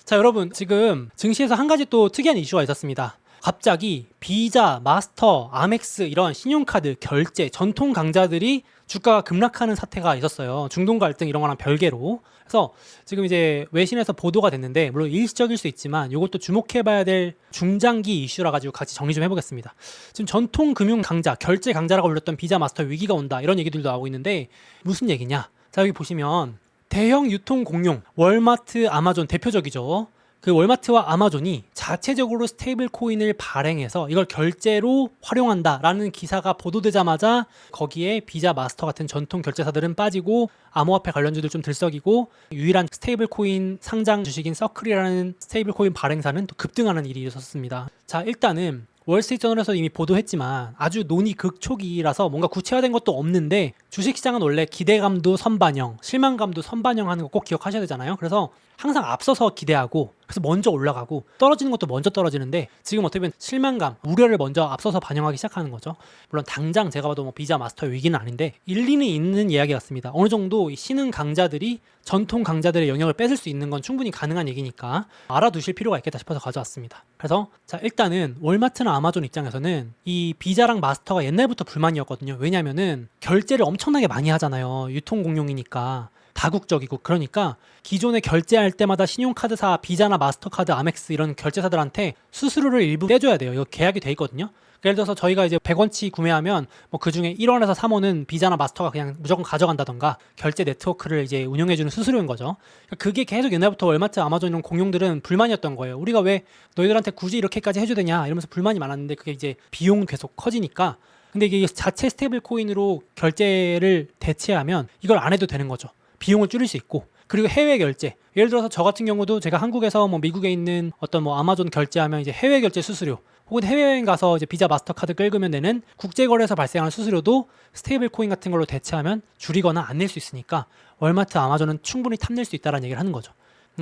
자, 여러분 지금 증시에서 한 가지 또 특이한 이슈가 있었습니다. 갑자기 비자, 마스터, 아멕스 이런 신용카드, 결제, 전통 강자들이 주가가 급락하는 사태가 있었어요. 중동 갈등 이런 거랑 별개로. 그래서 지금 이제 외신에서 보도가 됐는데, 물론 일시적일 수 있지만 이것도 주목해봐야 될 중장기 이슈라 가지고 같이 정리 좀 해보겠습니다. 지금 전통 금융 강자, 결제 강자라고 불렸던 비자, 마스터 위기가 온다 이런 얘기들도 나오고 있는데 무슨 얘기냐? 자, 여기 보시면 대형 유통 공룡 월마트, 아마존 대표적이죠. 그 월마트와 아마존이 자체적으로 스테이블 코인을 발행해서 이걸 결제로 활용한다라는 기사가 보도되자마자 거기에 비자, 마스터 같은 전통 결제사들은 빠지고 암호화폐 관련주들 좀 들썩이고 유일한 스테이블 코인 상장 주식인 서클이라는 스테이블 코인 발행사는 또 급등하는 일이 있었습니다. 자, 일단은 월스트리트저널에서 이미 보도했지만 아주 논의 극초기라서 뭔가 구체화된 것도 없는데, 주식시장은 원래 기대감도 선반영, 실망감도 선반영하는 거 꼭 기억하셔야 되잖아요. 그래서 항상 앞서서 기대하고 그래서 먼저 올라가고 떨어지는 것도 먼저 떨어지는데, 지금 어떻게 보면 실망감, 우려를 먼저 앞서서 반영하기 시작하는 거죠. 물론 당장 제가 봐도 뭐 비자, 마스터 위기는 아닌데 일리는 있는 이야기 같습니다. 어느 정도 신흥 강자들이 전통 강자들의 영역을 뺏을 수 있는 건 충분히 가능한 얘기니까 알아두실 필요가 있겠다 싶어서 가져왔습니다. 그래서 자, 일단은 월마트나 아마존 입장에서는 이 비자랑 마스터가 옛날부터 불만이었거든요. 왜냐면은 결제를 엄청나게 많이 하잖아요. 유통 공룡이니까. 다국적이고. 그러니까 기존에 결제할 때마다 신용카드사 비자나 마스터카드, 아멕스 이런 결제사들한테 수수료를 일부 떼줘야 돼요. 이거 계약이 돼 있거든요. 예를 들어서 저희가 이제 100원치 구매하면 뭐 그중에 1원에서 3원은 비자나 마스터가 그냥 무조건 가져간다던가 결제 네트워크를 이제 운영해주는 수수료인 거죠. 그러니까 그게 계속 옛날부터 월마트, 아마존 이런 공룡들은 불만이었던 거예요. 우리가 왜 너희들한테 굳이 이렇게까지 해줘야 되냐 이러면서 불만이 많았는데, 그게 이제 비용 계속 커지니까. 근데 이게 자체 스테이블 코인으로 결제를 대체하면 이걸 안 해도 되는 거죠. 비용을 줄일 수 있고. 그리고 해외 결제, 예를 들어서 저 같은 경우도 제가 한국에서 뭐 미국에 있는 어떤 뭐 아마존 결제하면 이제 해외 결제 수수료, 혹은 해외여행 가서 이제 비자, 마스터카드 긁으면 되는 국제거래에서 발생하는 수수료도 스테이블 코인 같은 걸로 대체하면 줄이거나 안 낼 수 있으니까 월마트, 아마존은 충분히 탐낼 수 있다는 얘기를 하는 거죠.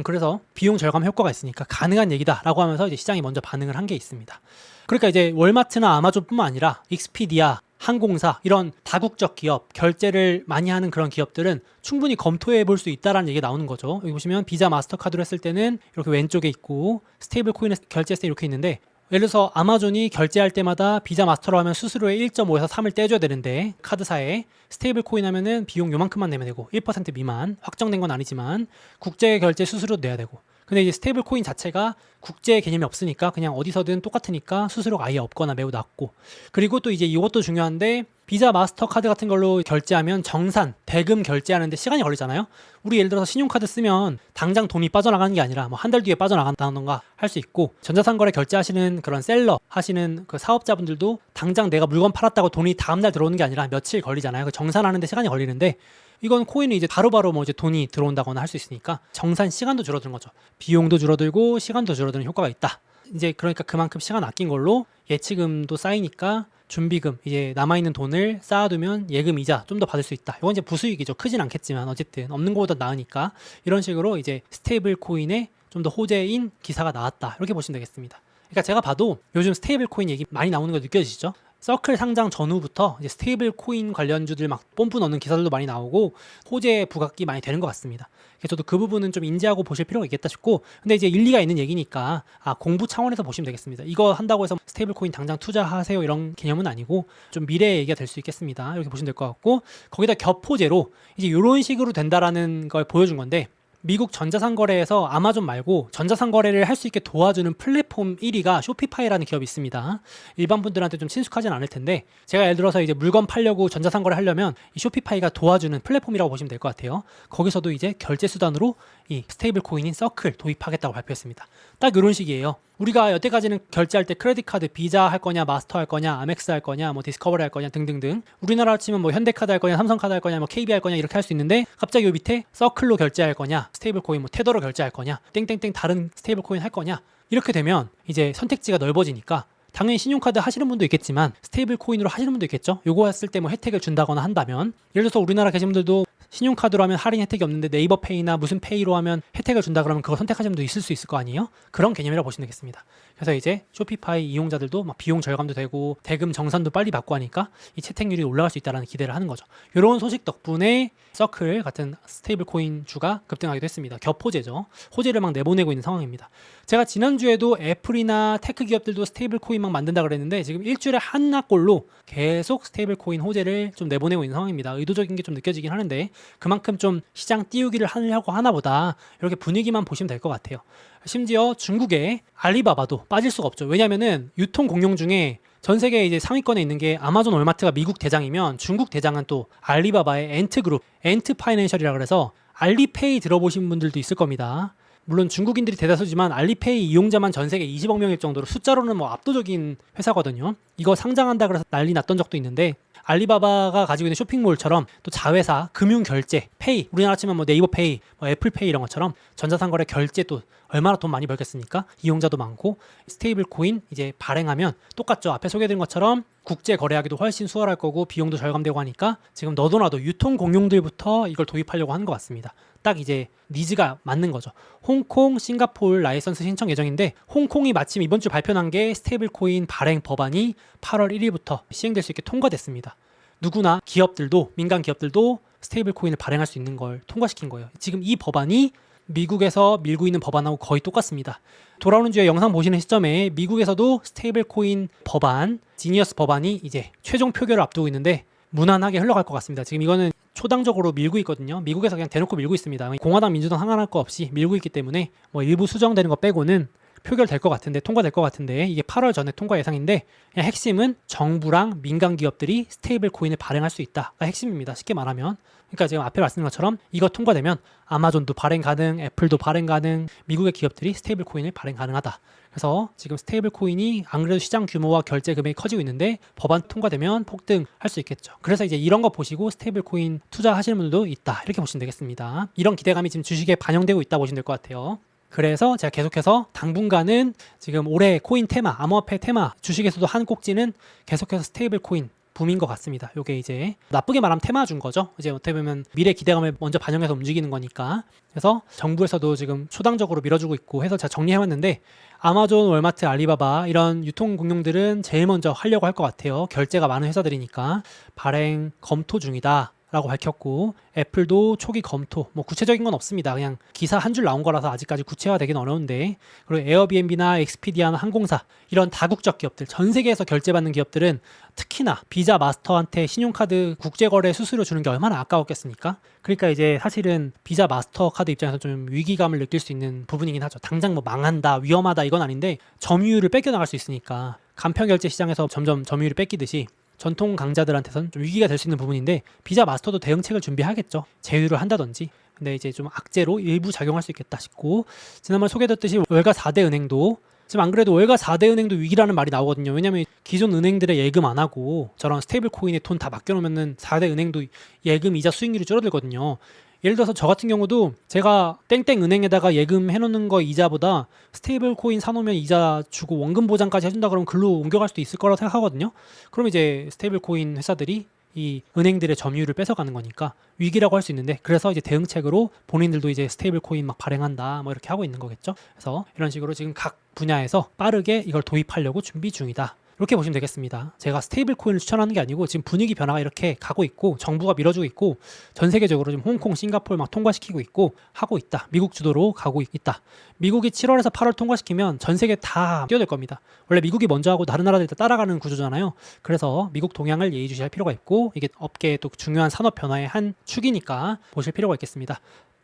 그래서 비용 절감 효과가 있으니까 가능한 얘기다라고 하면서 이제 시장이 먼저 반응을 한 게 있습니다. 그러니까 이제 월마트나 아마존뿐만 아니라 익스피디아, 항공사 이런 다국적 기업, 결제를 많이 하는 그런 기업들은 충분히 검토해 볼 수 있다라는 얘기가 나오는 거죠. 여기 보시면 비자, 마스터카드로 했을 때는 이렇게 왼쪽에 있고 스테이블 코인에 결제했을 때 이렇게 있는데, 예를 들어서 아마존이 결제할 때마다 비자, 마스터로 하면 수수료의 1.5에서 3을 떼줘야 되는데, 카드사에 스테이블 코인 하면은 비용 요만큼만 내면 되고 1% 미만, 확정된 건 아니지만 국제 결제 수수료 내야 되고. 근데 이제 스테이블 코인 자체가 국제 개념이 없으니까 그냥 어디서든 똑같으니까 수수료가 아예 없거나 매우 낮고. 그리고 또 이제 이것도 중요한데, 비자, 마스터카드 같은 걸로 결제하면 정산, 대금 결제하는데 시간이 걸리잖아요. 우리 예를 들어서 신용카드 쓰면 당장 돈이 빠져나가는 게 아니라 뭐 한 달 뒤에 빠져나간다던가 할 수 있고, 전자상거래 결제하시는 그런 셀러 하시는 그 사업자분들도 당장 내가 물건 팔았다고 돈이 다음날 들어오는 게 아니라 며칠 걸리잖아요. 그 정산하는데 시간이 걸리는데, 이건 코인은 이제 바로바로 뭐 이제 돈이 들어온다거나 할 수 있으니까 정산 시간도 줄어드는 거죠. 비용도 줄어들고 시간도 줄어드는 효과가 있다. 이제 그러니까 그만큼 시간 아낀 걸로 예치금도 쌓이니까 준비금, 이제 남아있는 돈을 쌓아두면 예금 이자 좀 더 받을 수 있다. 이건 이제 부수익이죠. 크진 않겠지만 어쨌든 없는 것보다 나으니까. 이런 식으로 이제 스테이블 코인에 좀 더 호재인 기사가 나왔다, 이렇게 보시면 되겠습니다. 그러니까 제가 봐도 요즘 스테이블 코인 얘기 많이 나오는 거 느껴지시죠? 서클 상장 전후부터 이제 스테이블 코인 관련주들 막 뽐뿌 넣는 기사들도 많이 나오고 호재 부각이 많이 되는 것 같습니다. 그래서 저도 그 부분은 좀 인지하고 보실 필요가 있겠다 싶고, 근데 이제 일리가 있는 얘기니까 공부 차원에서 보시면 되겠습니다. 이거 한다고 해서 스테이블 코인 당장 투자하세요 이런 개념은 아니고 좀 미래의 얘기가 될 수 있겠습니다. 이렇게 보시면 될 것 같고, 거기다 겹호재로 이제 이런 식으로 된다라는 걸 보여준 건데, 미국 전자상거래에서 아마존 말고 전자상거래를 할 수 있게 도와주는 플랫폼 1위가 쇼피파이라는 기업이 있습니다. 일반 분들한테 좀 친숙하진 않을 텐데, 제가 예를 들어서 이제 물건 팔려고 전자상거래 하려면 이 쇼피파이가 도와주는 플랫폼이라고 보시면 될 것 같아요. 거기서도 이제 결제 수단으로 이 스테이블 코인인 서클 도입하겠다고 발표했습니다. 딱 이런 식이에요. 우리가 여태까지는 결제할 때 크레딧 카드 비자 할 거냐, 마스터 할 거냐, 아멕스 할 거냐, 뭐 디스커버리 할 거냐 등등등, 우리나라로 치면 뭐 현대카드 할 거냐, 삼성카드 할 거냐, 뭐 KB 할 거냐 이렇게 할 수 있는데, 갑자기 요 밑에 서클로 결제할 거냐, 스테이블 코인 뭐 테더로 결제할 거냐, 땡땡땡 다른 스테이블 코인 할 거냐, 이렇게 되면 이제 선택지가 넓어지니까 당연히 신용카드 하시는 분도 있겠지만 스테이블 코인으로 하시는 분도 있겠죠. 요거 했을 때 뭐 혜택을 준다거나 한다면, 예를 들어서 우리나라 계신 분들도 신용카드로 하면 할인 혜택이 없는데 네이버페이나 무슨 페이로 하면 혜택을 준다 그러면 그거 선택하시는 분도 있을 수 있을 거 아니에요? 그런 개념이라고 보시면 되겠습니다. 그래서 이제 쇼피파이 이용자들도 막 비용 절감도 되고 대금 정산도 빨리 받고 하니까 이 채택률이 올라갈 수 있다는 기대를 하는 거죠. 이런 소식 덕분에 서클 같은 스테이블 코인 주가 급등하기도 했습니다. 겹호재죠. 호재를 막 내보내고 있는 상황입니다. 제가 지난주에도 애플이나 테크 기업들도 스테이블 코인 막 만든다 그랬는데 지금 일주일에 하나꼴로 계속 스테이블 코인 호재를 좀 내보내고 있는 상황입니다. 의도적인 게 좀 느껴지긴 하는데 그만큼 좀 시장 띄우기를 하려고 하나 보다 이렇게 분위기만 보시면 될 것 같아요. 심지어 중국의 알리바바도 빠질 수가 없죠. 왜냐면은 유통 공룡 중에 전 세계 이제 상위권에 있는 게 아마존 월마트가 미국 대장이면 중국 대장은 또 알리바바의 엔트그룹, 엔트파이낸셜이라 그래서 알리페이 들어보신 분들도 있을 겁니다. 물론 중국인들이 대다수지만 알리페이 이용자만 전 세계 20억 명일 정도로 숫자로는 뭐 압도적인 회사거든요. 이거 상장한다 그래서 난리 났던 적도 있는데 알리바바가 가지고 있는 쇼핑몰처럼 또 자회사, 금융결제, 페이, 우리나라 치면 뭐 네이버페이, 뭐 애플페이 이런 것처럼 전자상거래 결제 또 얼마나 돈 많이 벌겠습니까? 이용자도 많고 스테이블 코인 이제 발행하면 똑같죠. 앞에 소개드린 것처럼 국제 거래하기도 훨씬 수월할 거고 비용도 절감되고 하니까 지금 너도 나도 유통 공룡들부터 이걸 도입하려고 하는 것 같습니다. 딱 이제 니즈가 맞는 거죠. 홍콩, 싱가포르 라이선스 신청 예정인데 홍콩이 마침 이번 주 발표한 게 스테이블 코인 발행 법안이 8월 1일부터 시행될 수 있게 통과됐습니다. 누구나 기업들도 민간 기업들도 스테이블 코인을 발행할 수 있는 걸 통과시킨 거예요. 지금 이 법안이 미국에서 밀고 있는 법안하고 거의 똑같습니다. 돌아오는 주에 영상 보시는 시점에 미국에서도 스테이블 코인 법안, 지니어스 법안이 이제 최종 표결을 앞두고 있는데 무난하게 흘러갈 것 같습니다. 지금 이거는 초당적으로 밀고 있거든요. 미국에서 그냥 대놓고 밀고 있습니다. 공화당, 민주당 상관할 거 없이 밀고 있기 때문에 뭐 일부 수정되는 거 빼고는 표결될 것 같은데 통과될 것 같은데 이게 8월 전에 통과 예상인데 그냥 핵심은 정부랑 민간 기업들이 스테이블 코인을 발행할 수 있다가 핵심입니다. 쉽게 말하면. 그러니까 지금 앞에 말씀드린 것처럼 이거 통과되면 아마존도 발행 가능, 애플도 발행 가능, 미국의 기업들이 스테이블 코인을 발행 가능하다. 그래서 지금 스테이블 코인이 안 그래도 시장 규모와 결제 금액이 커지고 있는데 법안 통과되면 폭등할 수 있겠죠. 그래서 이제 이런 거 보시고 스테이블 코인 투자하시는 분들도 있다. 이렇게 보시면 되겠습니다. 이런 기대감이 지금 주식에 반영되고 있다 보시면 될 것 같아요. 그래서 제가 계속해서 당분간은 지금 올해 코인 테마, 암호화폐 테마, 주식에서도 한 꼭지는 계속해서 스테이블 코인 붐인 것 같습니다. 요게 이제 나쁘게 말하면 테마 준 거죠. 이제 어떻게 보면 미래 기대감을 먼저 반영해서 움직이는 거니까. 그래서 정부에서도 지금 초당적으로 밀어주고 있고 해서 제가 정리해봤는데 아마존, 월마트, 알리바바 이런 유통 공룡들은 제일 먼저 하려고 할 것 같아요. 결제가 많은 회사들이니까 발행 검토 중이다. 라고 밝혔고 애플도 초기 검토 뭐 구체적인 건 없습니다. 그냥 기사 한 줄 나온 거라서 아직까지 구체화되긴 어려운데 그리고 에어비앤비나 엑스피디아나 항공사 이런 다국적 기업들 전 세계에서 결제받는 기업들은 특히나 비자 마스터한테 신용카드 국제거래 수수료 주는 게 얼마나 아까웠겠습니까? 그러니까 이제 사실은 비자 마스터카드 입장에서 좀 위기감을 느낄 수 있는 부분이긴 하죠. 당장 뭐 망한다 위험하다 이건 아닌데 점유율을 뺏겨나갈 수 있으니까 간편결제 시장에서 점점 점유율을 뺏기듯이 전통 강자들한테선 좀 위기가 될 수 있는 부분인데 비자 마스터도 대응책을 준비하겠죠. 제휴를 한다든지. 근데 이제 좀 악재로 일부 작용할 수 있겠다 싶고 지난번 소개드렸듯이 월가 4대 은행도 지금 안 그래도 월가 4대 은행도 위기라는 말이 나오거든요. 왜냐면 기존 은행들의 예금 안 하고 저런 스테이블 코인에 돈 다 맡겨놓으면 4대 은행도 예금 이자 수익률이 줄어들거든요. 예를 들어서 저 같은 경우도 제가 땡땡 은행에다가 예금해놓는 거 이자보다 스테이블 코인 사놓으면 이자 주고 원금 보장까지 해준다 그러면 글로 옮겨갈 수도 있을 거라고 생각하거든요. 그럼 이제 스테이블 코인 회사들이 이 은행들의 점유율을 뺏어가는 거니까 위기라고 할 수 있는데 그래서 이제 대응책으로 본인들도 이제 스테이블 코인 막 발행한다 뭐 이렇게 하고 있는 거겠죠. 그래서 이런 식으로 지금 각 분야에서 빠르게 이걸 도입하려고 준비 중이다. 이렇게 보시면 되겠습니다. 제가 스테이블 코인을 추천하는 게 아니고 지금 분위기 변화가 이렇게 가고 있고 정부가 밀어주고 있고 전 세계적으로 지금 홍콩, 싱가포르 막 통과시키고 있고 하고 있다. 미국 주도로 가고 있다. 미국이 7월에서 8월 통과시키면 전 세계 다 뛰어들 겁니다. 원래 미국이 먼저 하고 다른 나라들이 따라가는 구조잖아요. 그래서 미국 동향을 예의주시할 필요가 있고 이게 업계의 또 중요한 산업 변화의 한 축이니까 보실 필요가 있겠습니다.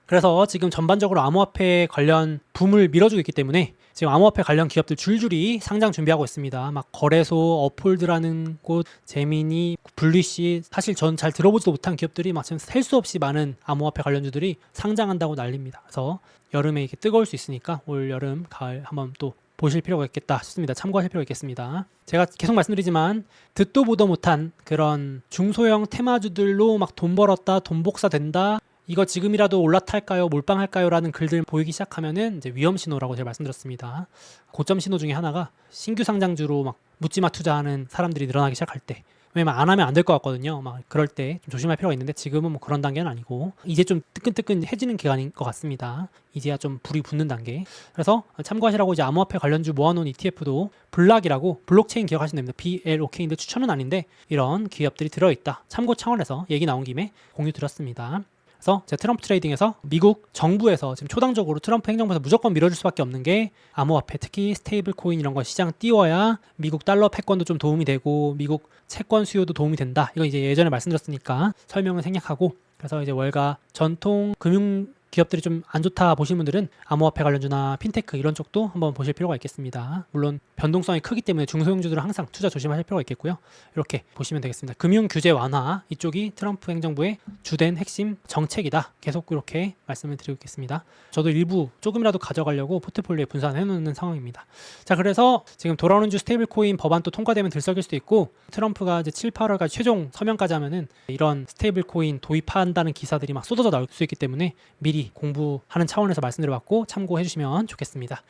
그래서 지금 전반적으로 암호화폐 관련 붐을 밀어주고 있기 때문에 지금 암호화폐 관련 기업들 줄줄이 상장 준비하고 있습니다. 막 거래소, 어폴드라는 곳, 제미니, 블리시 사실 전 잘 들어보지도 못한 기업들이 막 지금 셀 수 없이 많은 암호화폐 관련주들이 상장한다고 난립니다. 그래서 여름에 이렇게 뜨거울 수 있으니까 올 여름, 가을 한번 또 보실 필요가 있겠다 싶습니다. 참고하실 필요가 있겠습니다. 제가 계속 말씀드리지만 듣도 보도 못한 그런 중소형 테마주들로 막 돈 벌었다, 돈 복사된다 이거 지금이라도 올라탈까요? 몰빵할까요? 라는 글들 보이기 시작하면은 이제 위험 신호라고 제가 말씀드렸습니다. 고점 신호 중에 하나가 신규 상장주로 막 묻지마 투자하는 사람들이 늘어나기 시작할 때 왜냐면 안 하면 안 될 것 같거든요. 막 그럴 때 좀 조심할 필요가 있는데 지금은 뭐 그런 단계는 아니고 이제 좀 뜨끈뜨끈해지는 기간인 것 같습니다. 이제야 좀 불이 붙는 단계. 그래서 참고하시라고 이제 암호화폐 관련주 모아놓은 ETF도 블락이라고 블록체인 기억하시면 됩니다. BLOK인데 추천은 아닌데 이런 기업들이 들어있다. 참고 차원에서 얘기 나온 김에 공유 드렸습니다. 그래서 제가 트럼프 트레이딩에서 미국 정부에서 지금 초당적으로 트럼프 행정부에서 무조건 밀어줄 수밖에 없는 게 암호화폐, 특히 스테이블 코인 이런 거 시장 띄워야 미국 달러 패권도 좀 도움이 되고 미국 채권 수요도 도움이 된다. 이거 이제 예전에 말씀드렸으니까 설명은 생략하고, 그래서 이제 월가 전통 금융 기업들이 좀 안 좋다 보시는 분들은 암호화폐 관련주나 핀테크 이런 쪽도 한번 보실 필요가 있겠습니다. 물론 변동성이 크기 때문에 중소형주들은 항상 투자 조심하실 필요가 있겠고요. 이렇게 보시면 되겠습니다. 금융 규제 완화, 이쪽이 트럼프 행정부의 주된 핵심 정책이다. 계속 이렇게 말씀을 드리고 있겠습니다. 저도 일부 조금이라도 가져가려고 포트폴리오에 분산해 놓는 상황입니다. 자, 그래서 지금 돌아오는 주 스테이블 코인 법안 또 통과되면 들썩일 수도 있고, 트럼프가 이제 7, 8월까지 최종 서명까지 하면은 이런 스테이블 코인 도입한다는 기사들이 막 쏟아져 나올 수 있기 때문에 미리 공부하는 차원에서 말씀드려봤고 참고해 주시면 좋겠습니다.